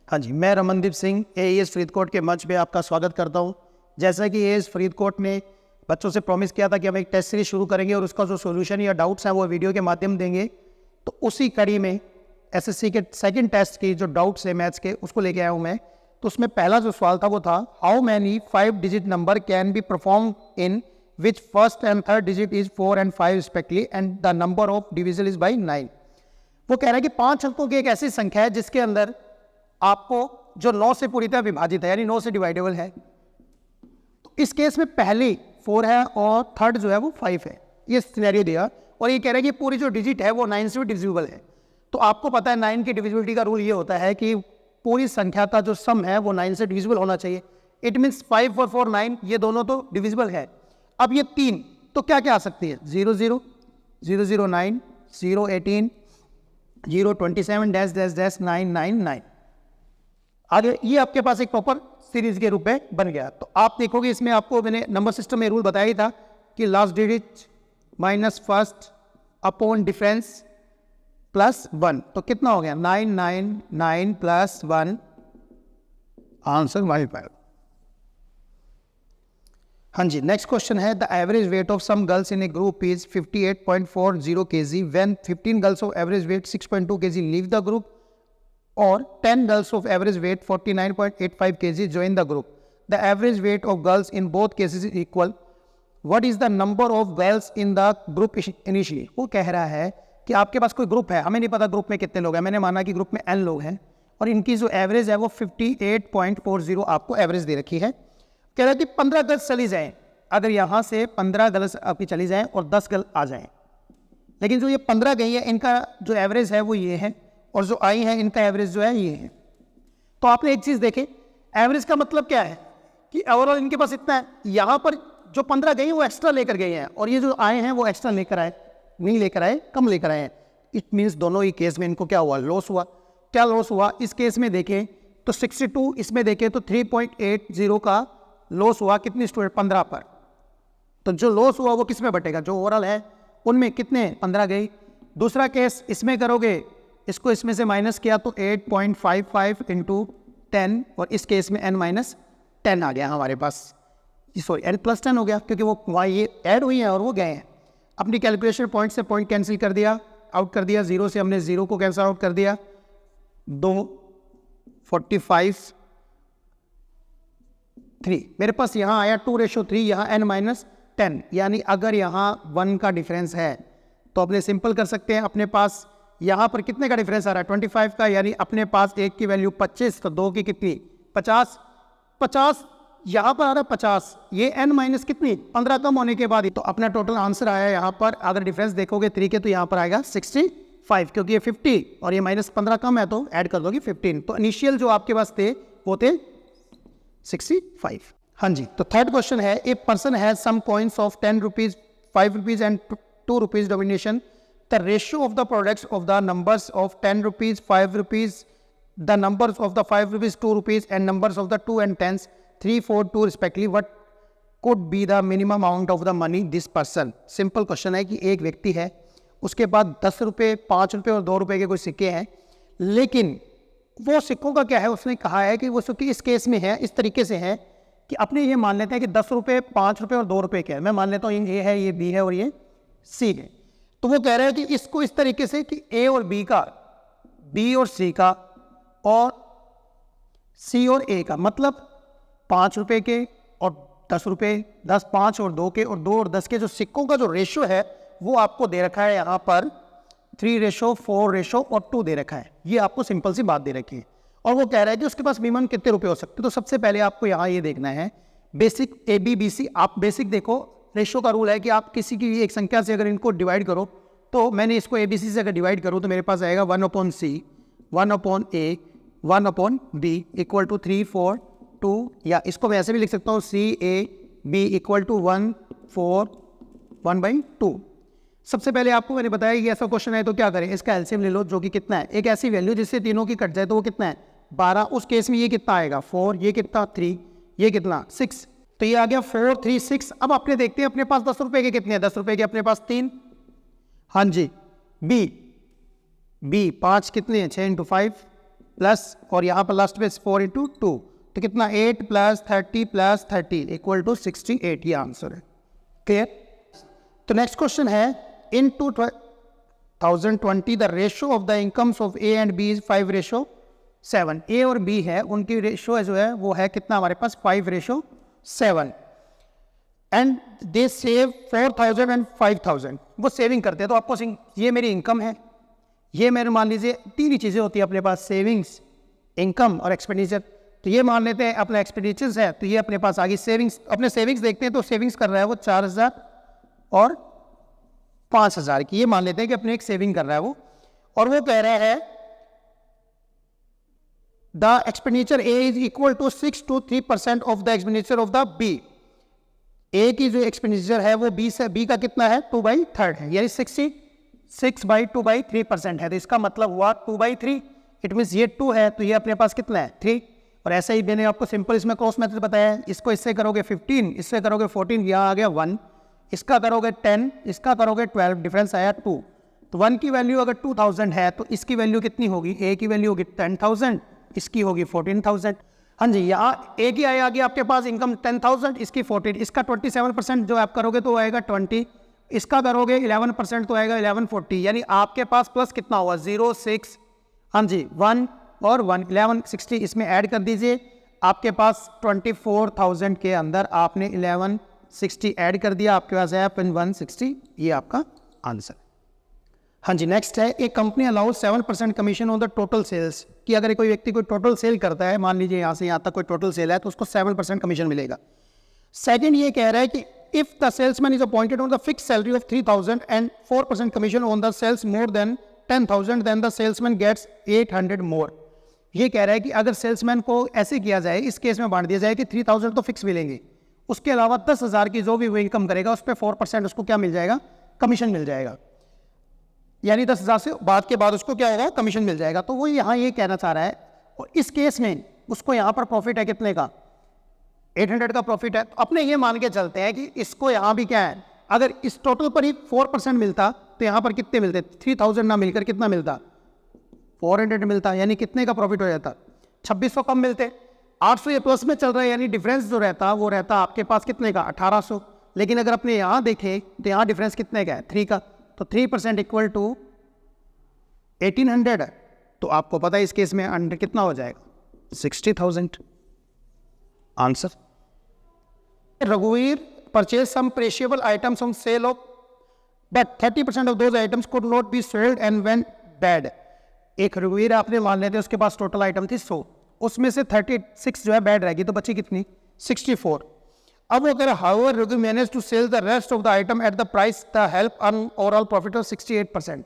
हाँ जी, मैं रमनदीप सिंह AES फरीदकोट के मंच पे आपका स्वागत करता हूँ। जैसा कि AES फरीदकोट ने बच्चों से प्रॉमिस किया था कि हम एक टेस्ट सीरीज शुरू करेंगे और उसका जो सॉल्यूशन या डाउट्स हैं वो वीडियो के माध्यम देंगे, तो उसी कड़ी में SSC के सेकंड टेस्ट की जो डाउट्स है मैथ्स के उसको लेके आया हूँ मैं। तो उसमें पहला जो सवाल था वो था, how many 5 digit number can be perform in which first and third digit is 4 and 5 respectively and the number of division is by 9। वो कह रहा है कि 5 अंकों की एक ऐसी संख्या है जिसके अंदर आपको जो 9 से पूरी तरह विभाजित है, यानी 9 से डिवाइडेबल है। तो इस केस में पहली 4 है और थर्ड जो है वो 5 है। ये सिनेरियो दिया और ये कह रहा है कि पूरी जो डिजिट है वो 9 से भी डिविजिबल है। तो आपको पता है 9 की डिविजिबिलिटी का रूल ये होता है कि पूरी संख्या का जो सम है वो 9 से डिविजिबल होना चाहिए। इट मीन्स 5 और 4 9, ये दोनों तो डिविजिबल है। अब ये 3 तो क्या क्या आ सकती है, 0 0 0 0 9 0 18 0 27 डैश डैश डैश 9 9 9। आगे ये आपके पास एक प्रॉपर सीरीज के रूप में बन गया। तो आप देखोगे इसमें आपको मैंने नंबर सिस्टम में रूल बताया ही था कि last digit minus first upon difference plus 1, तो कितना हो गया 9 9 9 प्लस 1, आंसर 5। हाँ जी, नेक्स्ट क्वेश्चन है, the average weight of some girls in a group is 58.40 kg when 15 girls of average weight 6.2 kg leave the group or 10 girls of average weight 49.85 kg join the group. The average weight of girls in both cases is equal. What is the number of girls in the group initially? वो कह रहा है कि आपके पास कोई group है, हमें नहीं पता ग्रुप में कितने लोग हैं, मैंने माना कि ग्रुप में n लोग हैं और इनकी जो एवरेज है वो 58.40 आपको एवरेज दे रखी है। कह रहा है कि 15 गर्ल्स चली जाएं, अगर यहाँ से 15 गर्ल्स आपकी चली जाएं और 10 गर्ल आ जाएं, लेकिन जो ये 15 गई है इनका जो एवरेज है वो ये है और जो आई है इनका एवरेज जो है ये है। तो आपने एक चीज देखे, एवरेज का मतलब क्या है कि ओवरऑल इनके पास इतना है, यहाँ पर जो 15 गई वो एक्स्ट्रा लेकर गए हैं और ये जो आए हैं वो एक्स्ट्रा लेकर आए, नहीं लेकर आए, कम लेकर आए हैं। इट मीन्स दोनों ही केस में इनको क्या हुआ, लॉस हुआ। क्या लॉस हुआ, इस केस में देखें तो 62, इसमें देखें तो 3.80 का लॉस हुआ। कितनी स्टूडेंट, 15 पर। तो जो लॉस हुआ वो किस में बटेगा, जो ओवरऑल है उनमें कितने 15 गई। दूसरा केस इसमें करोगे, इसको इसमें से माइनस किया तो 8.55 इंटू 10 और इस केस में n-10 आ गया हमारे पास, सॉरी n+10 हो गया क्योंकि वो वहाँ ये ऐड हुई हैं और वो गए हैं। अपनी कैलकुलेशन पॉइंट से पॉइंट कैंसिल कर दिया, आउट कर दिया, 0 से हमने 0 को कैंसिल आउट कर दिया, 2 45 3 मेरे पास यहाँ आया 2:3, यहाँ n-10, यानी अगर यहाँ 1 का डिफरेंस है तो अपने सिंपल कर सकते हैं। अपने पास यहाँ पर कितने का डिफरेंस आ रहा है, 25 का, यानी अपने पास एक की वैल्यू 25 तो 2 की कितनी 50, 50 यहाँ पर आ रहा है 50, ये n- कितनी 15 कम होने के बाद, तो अपना टोटल आंसर आया यहाँ पर। अगर डिफरेंस देखोगे 3 के तो यहाँ पर आएगा 65, क्योंकि ये 50 और ये -15 कम है तो ऐड कर दोगे 15। तो इनिशियल जो आपके पास थे वो थे 65। हाँ जी, तो थर्ड क्वेश्चन है, a person has some coins of 10 rupees 5 rupees and 2 rupees domination. The ratio of the products of the numbers of 10 rupees, 5 rupees, the numbers of the 5 rupees, 2 rupees and numbers of the 2 and 10s, 3, 4, 2 respectively, what could be the minimum amount of the money this person? Simple question है कि एक व्यक्ति है, उसके बाद 10 रुपये, 5 रुपये और 2 रुपये के कोई सिक्के हैं, लेकिन वो सिक्कों का क्या है, उसने कहा है कि वो सिक्के इस केस में है, इस तरीके से है कि अपने ये मान लेते हैं कि 10 रुपये, 5 रुपये और 2 रुपये क्या है। मैं मान लेता हूँ ये है, ये बी है और ये सी है। तो वो कह रहे हैं कि इसको इस तरीके से कि ए और बी का, बी और सी का और सी और ए का, मतलब 5 रुपए के और 10 रुपए, 10 5 और 2 के और 2 और 10 के जो सिक्कों का जो रेशो है वो आपको दे रखा है यहाँ पर 3:4 और 2 दे रखा है। ये आपको सिंपल सी बात दे रखी है और वो कह रहा है कि उसके पास मिनिमम कितने रुपए हो सकते हैं। तो सबसे पहले आपको यहाँ ये देखना है basic A B B C. आप बेसिक देखो, रेशो का रूल है कि आप किसी की एक संख्या से अगर इनको डिवाइड करो, तो मैंने इसको ए बी सी से अगर डिवाइड करूँ तो मेरे पास आएगा 1/c, 1/a, 1/b equal to 3 4 2, या इसको मैं ऐसे भी लिख सकता हूँ c/a/b इक्वल टू 1 4 1/2। सबसे पहले आपको मैंने बताया कि ऐसा क्वेश्चन है तो क्या करें, इसका एलसीएम ले लो, जो कि कितना है, एक ऐसी वैल्यू जिससे तीनों की कट जाए तो वो कितना है 12। उस केस में ये कितना आएगा 4, ये कितना 3, ये कितना 6, तो ये आ गया 4 3 6। अब अपने देखते हैं अपने पास 10 रुपए के कितने हैं, 10 रुपए के अपने पास 3। हाँ जी, बी 5 कितने हैं 6 × 5 प्लस और यहाँ पर लास्ट में 4 इंटू 2, तो कितना 8 प्लस 30 इक्वल टू 68, ये आंसर है। क्लियर? तो नेक्स्ट क्वेश्चन है, in 2020 the ratio of the incomes of A and B is 5:7। A और बी है, उनकी रेशो जो है वो है कितना हमारे पास 5:7, एंड दे सेव 4,000 एंड 5,000, वो सेविंग करते हैं। तो आपको ये मेरी इनकम है, ये मेरे मान लीजिए तीन ही चीज़ें होती है अपने पास, सेविंग्स, इनकम और एक्सपेंडिचर। तो ये मान लेते हैं अपना एक्सपेंडिचर्स है, तो ये अपने पास आ गई सेविंग्स। अपने सेविंग्स देखते हैं तो सेविंग्स कर रहा है वो 4,000 और 5,000 की, ये मान लेते हैं कि अपने एक सेविंग कर रहा है वो, और वो कह रहा है the expenditure A is equal to 6 to 3% of the expenditure of the B. A की जो एक्सपेंडिचर है वो बी से, बी का कितना है 2/3 है, यानी 66/2/3% है। तो इसका मतलब हुआ 2/3, इट मीन्स ये 2 है तो ये अपने पास कितना है 3। और ऐसे ही मैंने आपको सिंपल इसमें क्रॉस मेथड बताया है, इसको इससे करोगे 15, इससे करोगे 14, यहाँ आ गया 1, इसका करोगे 10, इसका करोगे 12, डिफरेंस आया 2। तो 1 की वैल्यू अगर 2000 है तो इसकी वैल्यू कितनी होगी, ए की वैल्यू होगी 10,000, इसकी होगी 14,000। हाँ जी, यहाँ ए की आ गया आपके पास इनकम 10,000, इसकी 14, इसका 27% जो आप करोगे तो आएगा 20, इसका करोगे 11% तो आएगा 1140, यानी आपके पास प्लस कितना हुआ 0, 6, हाँ जी 1 और 1, 1160 इसमें ऐड कर दीजिए। आपके पास 24,000 के अंदर आपने 1160 ऐड कर दिया, आपके पास है 160, ये आपका आंसर। हाँ जी, नेक्स्ट है, एक company allowed 7% commission on the total sales, कि अगर कोई व्यक्ति कोई टोटल सेल करता है, मान लीजिए यहाँ से यहाँ तक कोई टोटल सेल है तो उसको 7% कमीशन मिलेगा। सेकंड ये कह रहा है कि if the salesman is appointed on the fix salary of 3,000 and 4% commission on the sales more than 10,000 then the salesman gets 800 more. ये कह रहा है कि अगर सेल्समैन को ऐसे किया जाए, इस केस में बांट दिया जाए कि 3,000 तो फिक्स मिलेंगे, उसके अलावा 10,000 की जो भी वो इनकम करेगा उस पर 4% उसको क्या मिल जाएगा, कमीशन मिल जाएगा, यानी 10,000 से बाद के बाद उसको क्या होगा, कमीशन मिल जाएगा। तो वो यहाँ ये कहना चाह रहा है, और इस केस में उसको यहाँ पर प्रॉफिट है कितने का, 800 का प्रॉफिट है। तो अपने ये मान के चलते हैं कि इसको यहाँ भी क्या है, अगर इस टोटल पर ही 4% मिलता तो यहाँ पर कितने मिलते, 3,000 ना मिलकर कितना मिलता, 400 मिलता, यानी कितने का प्रॉफिट हो जाता, 2,600 कम मिलते। 800 ये प्लस में चल रहा है, यानी डिफरेंस जो रहता वो रहता आपके पास कितने का, 1,800। लेकिन अगर अपने यहाँ देखें तो यहाँ डिफरेंस कितने का है, 3 का, तो 3% इक्वल टू 1,800। तो आपको पता है इस केस में अंडर कितना हो जाएगा, 60,000 answer. Raghuveer purchased some perishable items on sale of, but 30% of those items could not be sold and went bad. एक रघुवीर आपने मान लेते उसके पास टोटल आइटम थी 100, उसमें से 36 जो है बैड रहेगी, तो बची कितनी 64। अब वो कह रहा however Raghu managed to sell the rest of the item at the price the help on overall profit of 68%।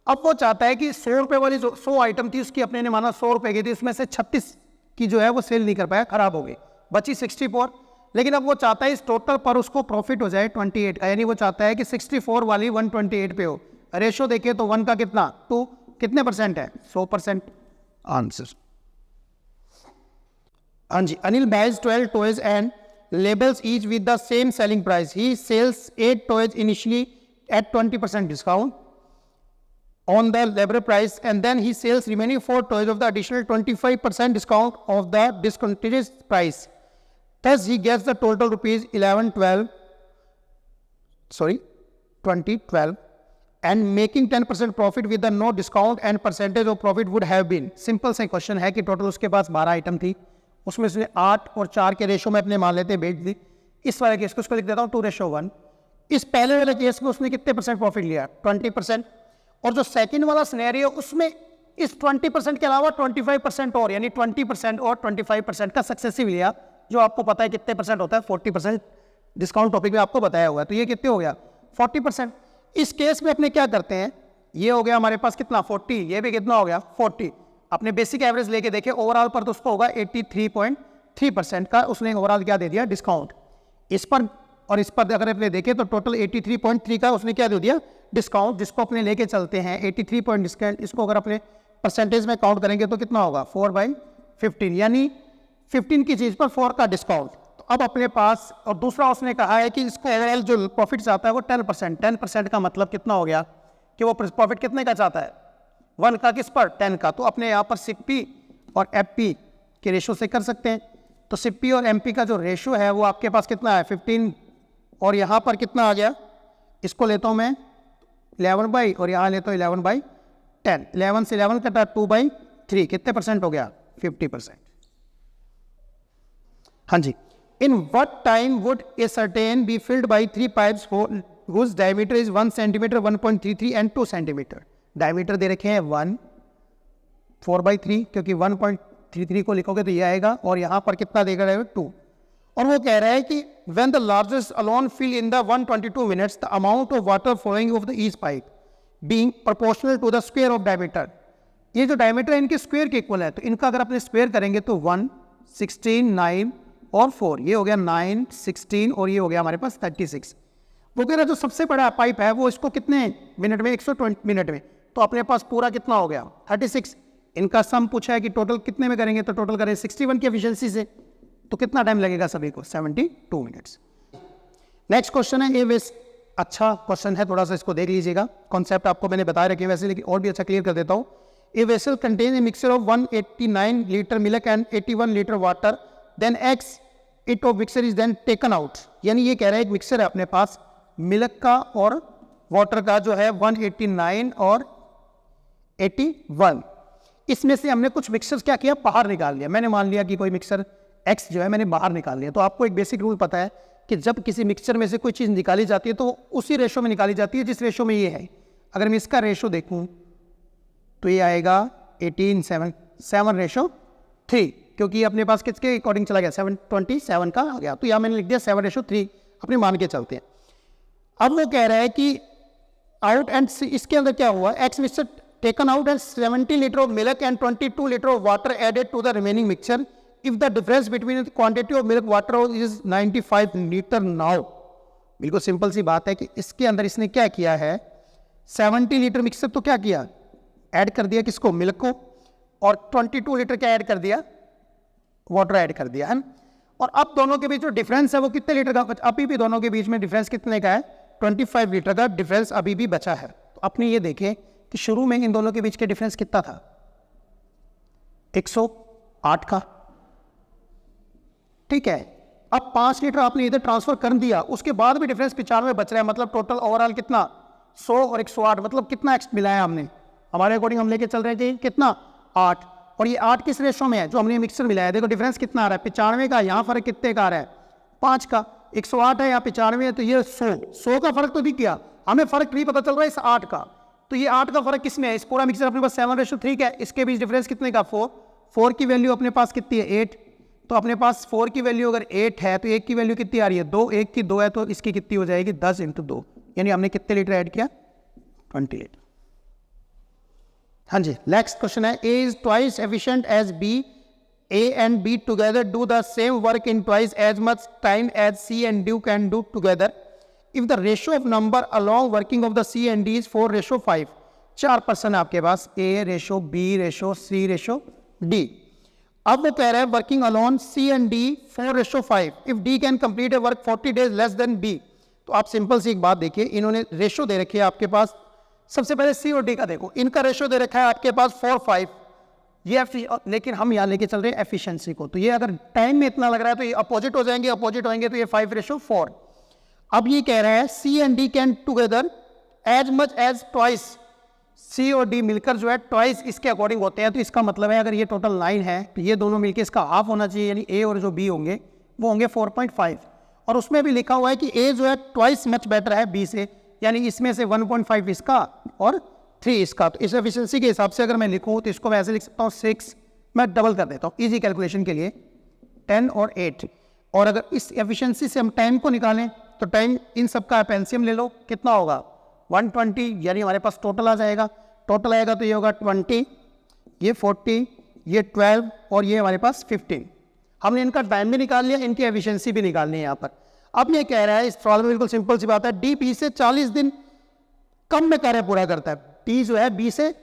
अब वो चाहता है कि 100 रुपये वाली जो 100 आइटम थी उसकी अपने ने माना 100 रुपये की थी, उसमें से 36 की जो है वो सेल नहीं कर पाया, खराब हो गई, बची 64। लेकिन अब वो चाहता है इस टोटल पर उसको प्रॉफिट हो जाए 28 का, यानी वो चाहता है कि 64 वाली 128 पे हो। रेशो देखिए तो 1 का कितना 2, कितने परसेंट है, 100% आंसर। हाँ जी, Anil buys 12 toys and labels each with the same selling price. He sells 8 toys initially at 20% discount on the label price, and then he sells remaining 4 toys of the additional 25% discount of the discounted price. Thus he gets the total rupees 2012 and making 10% profit with the no discount and percentage of profit would have been। Simple सा question है कि total उसके पास 12 item थी, उसमें से 8 और 4 के ratio में अपने मान लेते बेच दी। इस वाले केस को उसको लिख देता हूँ 2:1। इस पहले वाले केस में उसने कितने परसेंट प्रॉफिट लिया, 20%। और जो सेकंड वाला सिनेरियो उसमें इस 20% के अलावा 25% और, यानी 20% और 25% का सक्सेसिव लिया, जो आपको पता है कितने परसेंट होता है, 40% डिस्काउंट टॉपिक में आपको बताया हुआ है। तो ये कितने हो गया 40%। इस केस में अपने क्या करते हैं, ये हो गया हमारे पास कितना 40, ये भी कितना हो गया 40। अपने बेसिक एवरेज लेके देखें ओवरऑल पर तो उसको होगा 83.3% का उसने ओवरऑल क्या दे दिया डिस्काउंट। इस पर और इस पर अगर अपने देखें तो टोटल 83.3 का उसने क्या दे दिया डिस्काउंट, जिसको अपने लेके चलते हैं 83 पॉइंट डिस्काउंट। इसको अगर अपने परसेंटेज में काउंट करेंगे तो कितना होगा 4/15, यानी 15 की चीज़ पर 4 का डिस्काउंट। तो अब अपने पास, और दूसरा उसने कहा है कि इसको ओवरऑल जो प्रॉफिट चाहता है वो 10%। 10% का मतलब कितना हो गया कि वो प्रॉफिट कितने का चाहता है, 1 का, किस पर 10 का। तो अपने यहाँ पर 60 और एफ के रेशो से कर सकते हैं। तो CP और MP का जो रेशो है वो आपके पास कितना है 15, और यहाँ पर कितना आ गया, इसको लेता हूँ मैं 11 और यहाँ लेता हूँ 11/10। 11 से 11 कटा 2/3, कितने परसेंट हो गया 50%। हाँ जी, in what time would a certain B filled by 3 pipes whose diameter is 1 centimeter, 1.33 and 2 centimeter। Diameter दे रखे हैं 1, 4/3, क्योंकि 1.33 को लिखोगे तो ये आएगा, और यहाँ पर कितना देगा 2। और वो कह रहा है कि when the largest alone fill in the 122 minutes, the amount of water flowing of the each pipe being proportional to the square of diameter। ये जो डायमीटर है इनके स्क्वायर के इक्वल है, तो इनका अगर अपने स्क्वायर करेंगे तो 1, 16, 9 और 4, ये हो गया 9, 16 और ये हो गया हमारे पास 36। वो कह रहा है जो सबसे बड़ा पाइप है वो इसको कितने मिनट में, 120 मिनट में, तो अपने पास पूरा कितना हो गया 36। इनका सम पूछा है कि टोटल कितने में करेंगे, तो टोटल करें 61 की एफिशिएंसी से, तो कितना टाइम लगेगा सभी को 72 मिनट्स। नेक्स्ट क्वेश्चन है ये अच्छा क्वेश्चन है, थोड़ा सा इसको देख लीजिएगा। कॉन्सेप्ट आपको मैंने बताया रखे वैसे, लेकिन और भी अच्छा क्लियर कर देता हूँ। A vessel contain a mixture of 189 litre milk and 81 litre water, then X it of mixture is then taken out. यानी ये कह रहा है एक मिक्सचर है अपने पास मिल्क का और वाटर का जो है 189 और 81, इसमें से हमने कुछ मिक्सचर्स क्या किया, बाहर निकाल लिया। मैंने मान लिया कि कोई मिक्सचर एक्स जो है मैंने बाहर निकाल लिया। तो आपको एक बेसिक रूल पता है कि जब किसी मिक्सचर में से कोई चीज़ निकाली जाती है तो उसी रेशो में निकाली जाती है जिस रेशो में ये है। अगर मैं इसका रेशो देखूं तो ये आएगा 7:3, क्योंकि ये अपने पास किसके अकॉर्डिंग चला गया 727 का आ गया, तो यहाँ मैंने लिख दिया 7:3 अपने मान के चलते हैं। अब वो कह रहा है कि आउट एंड इसके अंदर क्या हुआ, X mixture taken out and 70 litre of milk and 22 litre of water added to the remaining mixture if the difference between the quantity of milk water is 95 litre now. बिल्कुल simple सी बात है कि इसके अंदर इसने क्या किया है, 70 लीटर मिक्सचर तो क्या किया, ऐड कर दिया किसको, मिल्क को, और 22 लीटर क्या ऐड कर दिया, वाटर ऐड कर दिया है। और अब दोनों के बीच जो डिफरेंस है वो कितने लीटर का, अभी भी दोनों के बीच में डिफरेंस कितने का है, 25 लीटर का डिफरेंस अभी भी बचा है। तो अपने ये देखें कि शुरू में इन दोनों के बीच के डिफरेंस कितना था, 108 का, ठीक है। अब 5 लीटर आपने इधर ट्रांसफर कर दिया, उसके बाद भी डिफरेंस 95 बच रहा है, मतलब टोटल ओवरऑल कितना 100 और 108, मतलब कितना एक्स मिला है हमने, हमारे अकॉर्डिंग हम लेके चल रहे थे कितना 8, और ये 8 किस रेशो में है, जो हमने मिक्सर मिलाया। देखो डिफरेंस कितना आ रहा है 95 का, यहाँ फर्क कितने का आ रहा है 5 का, 108 है यहाँ 95 है, तो ये 100 का फर्क तो दिख गया, हमें फर्क नहीं पता चल रहा है इस 8 का। तो ये 8 का फर्क किसमें है, इस पूरा मिक्सर अपने पास 7:3 का है, इसके बीच डिफरेंस कितने का 4 की वैल्यू अपने पास कितनी है 8, तो अपने पास 4 की वैल्यू अगर 8 है तो 1 की वैल्यू कितनी आ रही है 2, 1 की 2 है तो इसकी कितनी हो जाएगी 10 × 2, यानी हमने कितने लीटर ऐड किया 20 लीटर। हाँ जी, नेक्स्ट क्वेश्चन है, A is twice efficient as B, A and B together do the same work in twice as much time as C and D can do together if the ratio of number along working of the C and D is 4:5। 4 person है आपके पास, A ratio, B ratio, C ratio, D. अब वो कह रहा है working alone C and D 4:5 if D can complete a work 40 days less than B. तो आप सिंपल सी एक बात देखिए, इन्होंने रेशो दे रखी है आपके पास, सबसे पहले सी और डी का देखो, इनका रेशो दे रखा है आपके पास 4:5, ये लेकिन हम यहाँ लेके चल रहे हैं एफिशिएंसी को, तो ये अगर टाइम में इतना लग रहा है तो ये अपोजिट हो जाएंगे, अपोजिट होंगे तो ये 5:4। अब ये कह रहा है C and D can together as much as twice, C और डी मिलकर जो है ट्वाइस इसके अकॉर्डिंग होते हैं। तो इसका मतलब है अगर ये टोटल 9 है तो ये दोनों मिलकर इसका हाफ होना चाहिए, यानी ए और जो बी होंगे वो होंगे 4.5, और उसमें भी लिखा हुआ है कि ए जो है ट्वाइस मच बेटर है बी से, यानी इसमें से 1.5 इसका और 3 इसका। तो इस एफिशिएंसी के हिसाब से अगर मैं लिखूँ तो इसको मैं ऐसे लिख सकता हूँ 6, मैं डबल कर देता हूँ इजी कैलकुलेशन के लिए 10 और 8। और अगर इस एफिशिएंसी से हम टाइम को निकालें तो टाइम इन सब का आप एलसीएम ले लो, कितना होगा 120, यानी हमारे पास टोटल आ जाएगा, टोटल आएगा तो ये होगा 20, ये 40, ये 12 और ये हमारे पास 15। हमने इनका टाइम भी निकाल लिया, इनकी एफिशिएंसी भी निकालनी है यहाँ पर। अब ये कह रहा है इस प्रॉब्लम में बिल्कुल सिंपल सी बात है, डी बी से 40 दिन कम में कार्य पूरा करता है, डी जो है बी से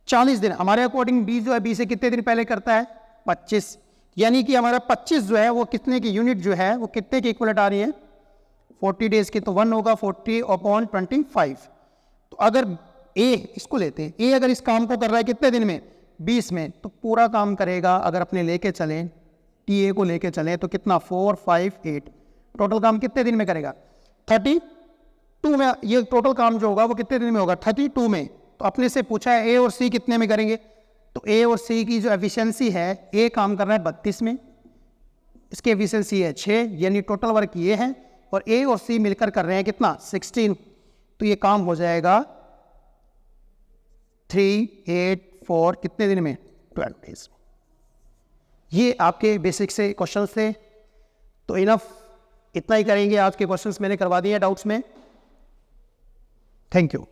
40 दिन, हमारे अकॉर्डिंग डी जो है बी से कितने दिन पहले करता है 25, यानी कि हमारा 25 जो है वो कितने की यूनिट जो है वो कितने की इक्वलेंट आ रही है 40 डेज की, तो 1 होगा 40/25। तो अगर ए इसको लेते हैं, ए अगर इस काम को कर रहा है कितने दिन में 20 में, तो पूरा काम करेगा अगर अपने लेके चलें, TA को लेके चलें तो कितना 4, 5, 8, टोटल काम कितने दिन में करेगा 32 में। ये टोटल काम जो होगा वो कितने दिन में होगा 32 में। तो अपने से पूछा है A और C कितने में करेंगे, तो A और C की जो एफिशिएंसी है, A काम कर रहा है 32 में, इसकी एफिशिएंसी है 6, यानी टोटल वर्क ये है, और A और C मिलकर कर रहे हैं कितना 16। तो ये काम हो जाएगा 3, 8, 4 कितने दिन में 12 डेज। ये आपके बेसिक से क्वेश्चन थे। तो इनफ, इतना ही करेंगे। आज के क्वेश्चंस मैंने करवा दिए डाउट्स में। Thank you.